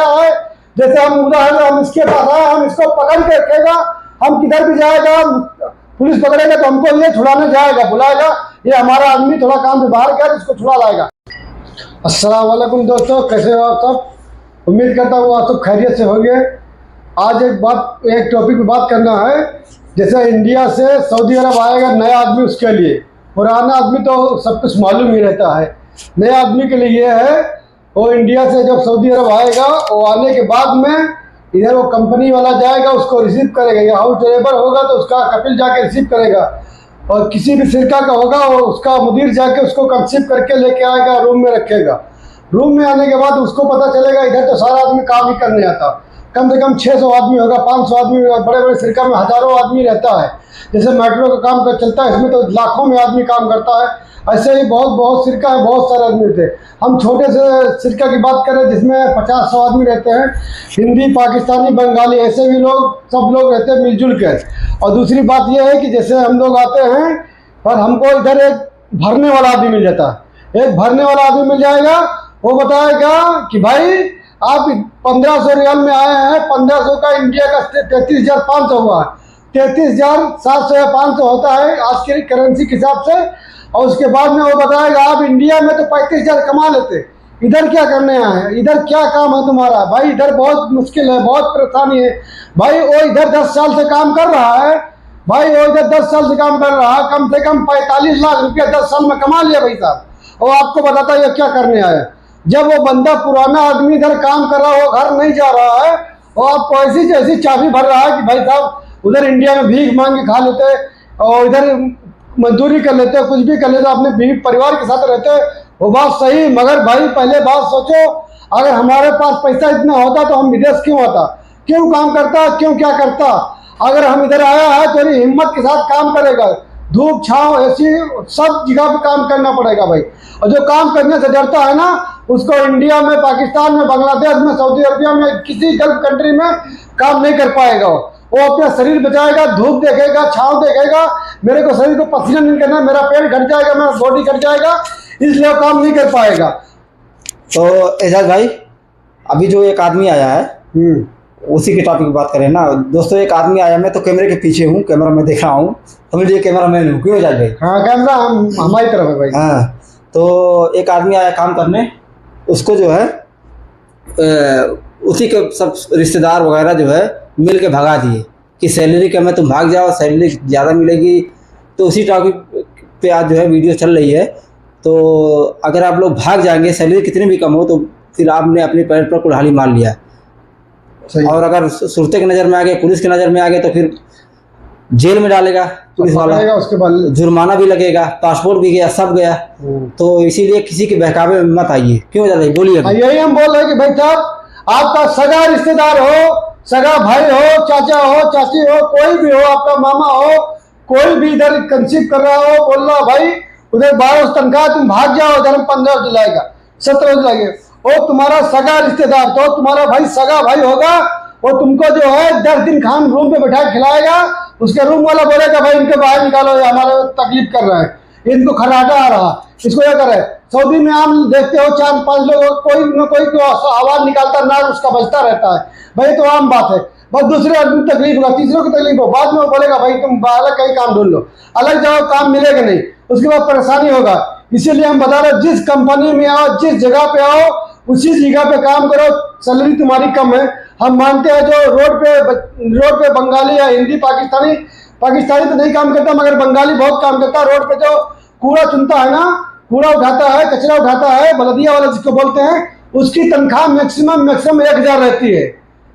रखा है। जैसे हम उदाहरण, हम इसके पास आए, हम इसको पकड़ के रखेगा, हम किधर भी जाएगा पुलिस पकड़ेगा तो हमको ये छुड़ाने जाएगा, बुलाएगा, ये हमारा आदमी थोड़ा काम से बाहर गया तो इसको छुड़ा लाएगा। अस्सलाम वालेकुम दोस्तों, कैसे हो आप सब? उम्मीद करता हूँ आप सब खैरियत से होंगे। आज एक टॉपिक पे बात करना है। जैसे इंडिया से सऊदी अरब आएगा नया आदमी, उसके लिए पुराना आदमी तो सब कुछ मालूम ही रहता है। नया आदमी के लिए ये है, वो इंडिया से जब सऊदी अरब आएगा, वो आने के बाद में इधर वो कंपनी वाला जाएगा, उसको रिसीव करेगा, या हाउस ड्राइवर होगा तो उसका कपिल जाके रिसीव करेगा, और किसी भी सिरका का होगा वो उसका मुदीर जाके उसको कंसीव करके लेके आएगा, रूम में रखेगा। रूम में आने के बाद उसको पता चलेगा इधर तो सारा आदमी काम ही करने आता, कम से कम 600 आदमी होगा, 500 आदमी होगा, बड़े बड़े सिरका में हज़ारों आदमी रहता है। जैसे मेट्रो का काम कर चलता है, इसमें तो लाखों में आदमी काम करता है। ऐसे ही बहुत सिरका है, बहुत सारे आदमी रहते हैं। हम छोटे से सिरका की बात करें जिसमें 50-100 आदमी रहते हैं, हिंदी, पाकिस्तानी, बंगाली, ऐसे भी लोग, सब लोग रहते हैं मिलजुल कर। और दूसरी बात यह है कि जैसे हम लोग आते हैं और हमको इधर एक भरने वाला आदमी मिल जाता है। एक भरने वाला आदमी मिल जाएगा, वो बताएगा कि भाई आप 1500 रियाल में आए हैं, 1500 का इंडिया का 33,500 हुआ, 33,700 या 500 होता है आज की करेंसी के हिसाब से। और उसके बाद में वो बताएगा आप इंडिया में तो 35,000 कमा लेते, इधर क्या करने आए हैं, इधर क्या काम है तुम्हारा? भाई इधर बहुत मुश्किल है, बहुत परेशानी है। भाई वो इधर 10 साल से काम कर रहा है, भाई वो इधर 10 साल से काम कर रहा है, कम से कम 45 लाख रुपया 10 साल में कमा लिया भाई साहब, और आपको बताता है ये क्या करने आया। जब वो बंदा पुराना आदमी इधर काम कर रहा है, वो घर नहीं जा रहा है, और आपको ऐसी जैसी चाबी भर रहा है कि भाई साहब उधर इंडिया में भीख मांग के खा लेते और इधर मजदूरी कर लेते, कुछ भी कर लेते, अपने बीवी परिवार के साथ रहते। वो बात सही, मगर भाई पहले बात सोचो, अगर हमारे पास पैसा इतना होता तो हम विदेश क्यों आता, क्यों काम करता, क्यों क्या करता? अगर हम इधर आया है तो हिम्मत के साथ काम करेगा, धूप छाँव ऐसी सब जगह पे काम करना पड़ेगा भाई। और जो काम करने से डरता है ना, उसको इंडिया में, पाकिस्तान में, बांग्लादेश में, सऊदी अरबिया में, किसी गल्फ कंट्री में काम नहीं कर पाएगा। वो अपना शरीर बचाएगा, धूप देखेगा, छाँव देखेगा, मेरे को शरीर को पसीना नहीं करना, मेरा पेट घट जाएगा, मेरा बॉडी घट जाएगा, इसलिए वो काम नहीं कर पाएगा। तो एजाज भाई, अभी जो एक आदमी आया है उसी के टॉपिक की बात करें ना दोस्तों। एक आदमी आया, मैं तो कैमरे के पीछे हूँ, कैमरा में देख रहा हूँ, समझिए कैमरा मैन हूँ, क्यों एजाज भाई? हाँ, कैमरा हमारी तरफ है भाई। हाँ, तो एक आदमी आया काम करने, उसको जो है उसी के सब रिश्तेदार वगैरह जो है मिल के भगा दिए कि सैलरी कम है, तुम भाग जाओ, सैलरी ज़्यादा मिलेगी। तो उसी टॉपिक पे आज जो है वीडियो चल रही है। तो अगर आप लोग भाग जाएंगे, सैलरी कितनी भी कम हो, तो फिर आपने अपने पैर पर कुल्हाड़ी मार लिया। और अगर सुरते की नज़र में आ गए, पुलिस की नज़र में आ गए, तो फिर जेल में डालेगा पुलिस वाला, उसके बाद जुर्माना भी लगेगा, पासपोर्ट भी गया, सब गया। तो इसीलिए किसी के बहकावे में मत आइए। क्यों ज़्यादा बोलिए? यही हम बोल रहे हैं कि भाई साहब, आपका सगा रिश्तेदार हो, सगा भाई हो, चाचा हो, चाची हो, कोई भी हो, आपका मामा हो, कोई भी इधर कंसीव कर रहा हो, बोल रहा भाई उधर 1200 तनख्वाह, तुम भाग जाओ, इधर हम 15 दिलाएगा, 17 दिलाएंगे। वो तुम्हारा सगा रिश्तेदार, तो तुम्हारा भाई सगा भाई होगा, वो तुमको जो है 10 दिन खान रूम पे बैठा खिलाएगा। उसके रूम वाला बोलेगा भाई इनको बाहर निकालो, ये हमारे तकलीफ कर रहे हैं, इनको खर्राटा आ रहा, इसको क्या करे। सऊदी में आम देखते हो 4-5 लोग कोई न कोई आवाज निकालता, नार उसका बजता रहता है, भाई तो आम बात है। बस दूसरे आदमी तकलीफ होगा, तीसरों की तकलीफ हो, बाद में वो बोलेगा भाई तुम अलग कहीं काम ढूंढ लो, अलग जाओ, काम मिलेगा नहीं, उसके बाद परेशानी होगा। इसीलिए हम बता रहे, जिस कंपनी में आओ, जिस जगह पे आओ, उसी जगह पे काम करो। सैलरी तुम्हारी कम है, हम मानते हैं। जो रोड पे बंगाली या हिंदी, पाकिस्तानी तो नहीं काम करता, मगर बंगाली बहुत काम करता है। रोड पे जो कूड़ा चुनता है ना, कूड़ा उठाता है, कचरा उठाता है, बलदिया वाला जिसको बोलते हैं, उसकी तनख्वाह मैक्सिमम 1000 रहती है।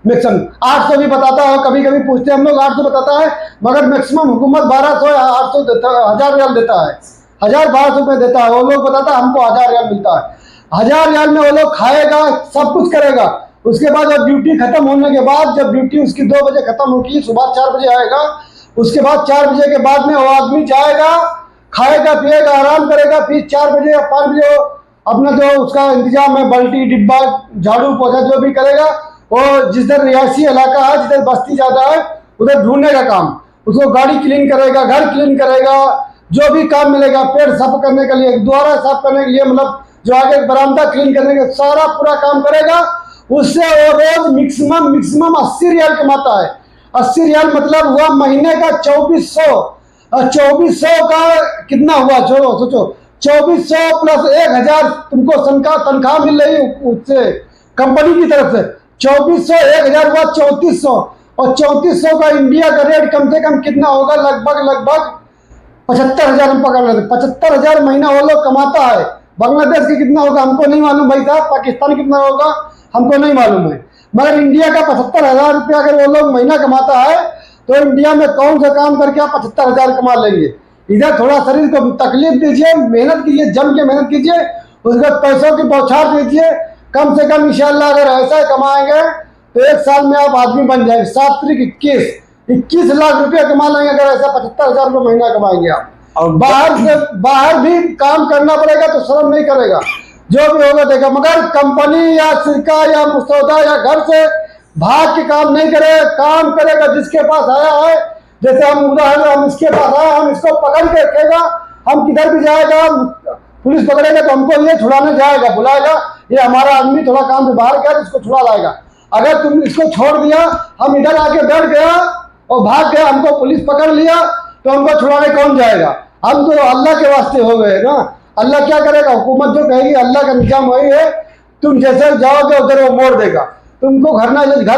मैक्सिमम 800 भी बताता है, कभी कभी पूछते हैं हम लोग 800 बताता है, मगर मैक्सिमम हुकूमत 1200 या 800 देता है, 1000 रियाल देता है, 1000-1200 रुपये देता है। वो लोग बताता है हमको 1000 रियाल मिलता है। 1000 रियाल में वो लोग खाएगा, सब कुछ करेगा। उसके बाद जब ड्यूटी खत्म होने के बाद, जब ड्यूटी उसकी 2 बजे खत्म होगी, सुबह 4 बजे आएगा, उसके बाद 4 बजे के बाद में वो आदमी जाएगा, खाएगा, पिएगा, आराम करेगा, फिर 4 बजे या 5 बजे अपना जो उसका इंतजाम है, बाल्टी, डिब्बा, झाड़ू पोछा जो भी करेगा, वो जिधर रिहायशी इलाका है, जिधर बस्ती ज़्यादा है, उधर ढूंढने का काम, उसको गाड़ी क्लीन करेगा, घर क्लीन करेगा, जो भी काम मिलेगा, पेड़ साफ करने के लिए, द्वारा साफ करने के लिए, मतलब जो आगे बरामदा क्लीन करने के, सारा पूरा काम करेगा। उससे वो रोज मैक्सिमम 80 रियाल कमाता है। 80 रियाल मतलब हुआ महीने का 2400। और 2400 का कितना हुआ, छोड़ो सोचो, 2400 प्लस 1000 तुमको तनख्वाह मिल रही है उससे, कंपनी की तरफ से। 2400 1000 हुआ 3400, और 3400 का इंडिया का रेट कम से कम कितना होगा, लगभग 75,000 हम पकड़ लेते। 75,000 महीना वो लोग कमाता है। बांग्लादेश के कितना होगा हमको नहीं मालूम भाई साहब, पाकिस्तान कितना होगा हमको नहीं मालूम है, मगर इंडिया का 75,000 रुपया अगर वो लोग महीना कमाता है तो इंडिया में कौन सा काम करके आप 75,000 कमा लेंगे। इधर थोड़ा शरीर को तकलीफ दीजिए, मेहनत कीजिए, जम के मेहनत कीजिए, उसके पैसों की बौछार दीजिए। कम से कम इंशाल्लाह अगर ऐसा कमाएंगे तो 1 साल में आप आदमी बन जाएंगे। 7 त्रिक 21 लाख रुपया कमा लेंगे अगर ऐसा 75,000 रुपये महीना कमाएंगे आप। और बाहर भी काम करना पड़ेगा तो शर्म नहीं करेगा, जो भी होगा देगा, मगर कंपनी या शिरका या मुसौदा या घर से भाग के काम नहीं करे, काम करेगा जिसके पास आया है। जैसे हम उदाहरण, हम इसके पास आया, हम इसको पकड़ के रखेगा, हम किधर भी जाएगा पुलिस पकड़ेगा तो हमको ये छुड़ाने जाएगा, बुलाएगा, ये हमारा आदमी थोड़ा काम से बाहर गया तो इसको छुड़ा लाएगा। अगर तुम इसको छोड़ दिया, हम इधर आके बैठ गया और भाग गया, हमको पुलिस पकड़ लिया तो हमको छुड़ाने कौन जाएगा। हम तो अल्लाह के वास्ते हो गए ना, अल्लाह क्या करेगा, हुकूमत जो कहेगी, अल्लाह का निजाम वही है। तुम जैसे जाओगे उधर वो मोड़ देगा। तुमको घर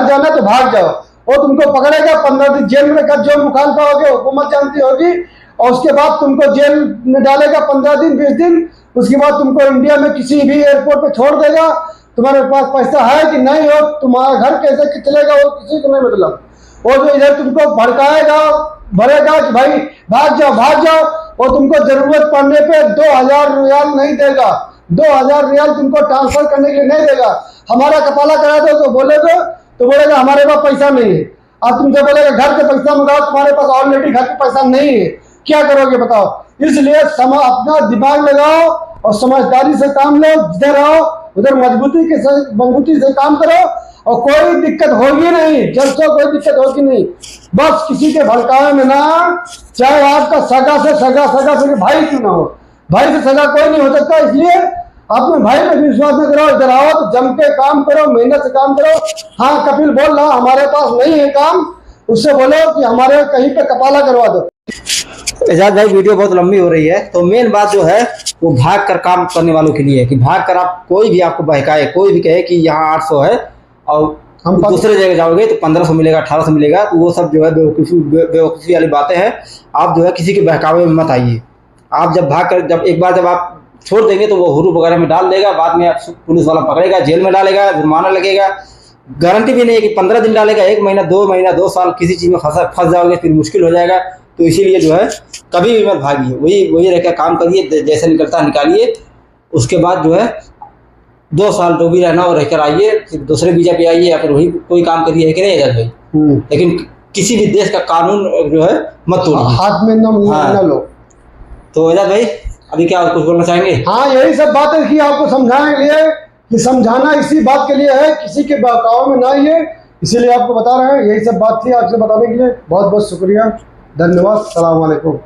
जाना तो भाग जाओ, और तुमको पकड़ेगा, 15 दिन जेल में कब जो मुखाल पाओगे हुकूमत जानती होगी, और उसके बाद तुमको जेल में डालेगा 15 दिन 20 दिन। उसके बाद तुमको इंडिया में किसी भी एयरपोर्ट पे छोड़ देगा। तुम्हारे पास पैसा है कि नहीं हो, तुम्हारा घर कैसे चलेगा वो किसी को नहीं मतलब। और जो इधर तुमको भड़काएगा भरेगा कि भाई भाग जाओ, और तुमको जरूरत पड़ने पे 2000 रियाल नहीं देगा, 2000 रियाल तुमको ट्रांसफर करने के लिए नहीं देगा। हमारा कपाला करा दो तो बोलेगा हमारे पास पैसा नहीं है। अब तुमसे बोलेगा घर के पैसा मंगाओ, तुम्हारे पास ऑलरेडी घर के पैसा नहीं है, क्या करोगे बताओ। इसलिए अपना दिमाग लगाओ और समझदारी से काम लो, जिधर आओ उधर मजबूती से काम करो, और कोई दिक्कत होगी नहीं, जब से कोई दिक्कत होगी नहीं। बस किसी के भड़कावे में ना, चाहे आपका सगा से भाई क्यों ना हो, भाई से सगा कोई नहीं हो सकता। इसलिए अपने भाई पे विश्वास न करो, इधर आओ तो जम के काम करो, मेहनत से काम करो। हाँ, कपिल बोल रहा हमारे पास नहीं है काम, उससे बोलो कि हमारे कहीं पे कपाला करवा दो। एजाज भाई, वीडियो बहुत लंबी हो रही है, तो मेन बात जो है वो भाग कर काम करने वालों के लिए है कि भाग कर आप कोई भी आपको बहकाए, कोई भी कहे कि यहाँ 800 है और हम दूसरे जगह जाओगे तो 1500 मिलेगा, 1800 मिलेगा, तो वो सब जो है बेवकूफ़ी वाली बातें हैं। आप जो है किसी के बहकावे में मत आइए। आप जब भाग कर एक बार आप छोड़ देंगे तो वो हुरूप वगैरह में डाल देगा, बाद में पुलिस वाला पकड़ेगा, जेल में डालेगा, जुर्माना लगेगा। गारंटी भी नहीं है कि 15 दिन डालेगा, 1 महीना 2 महीना 2 साल किसी चीज़ में फंस जाओगे, फिर मुश्किल हो जाएगा। तो इसीलिए जो है कभी भी मत भागिए, वही रहकर काम करिए, जैसे निकलता निकालिए। उसके बाद जो है 2 साल जो भी रहना और रहकर आइए, फिर दूसरे वीजा पे आइए या फिर वही कोई काम करिए, है कि नहीं एजाज भाई। लेकिन किसी भी देश का कानून जो है मत तोड़िए, हाथ में न लो। तो एजाज भाई अभी क्या कुछ बोलना चाहेंगे? हाँ, यही सब बातें की आपको समझाने के लिए, कि समझाना इसी बात के लिए है, किसी के बहकाव में ना आइए, इसीलिए आपको बता रहे हैं। यही सब बात थी आपसे बताने के लिए। बहुत बहुत शुक्रिया, धन्यवाद, सलाम वालेकुम।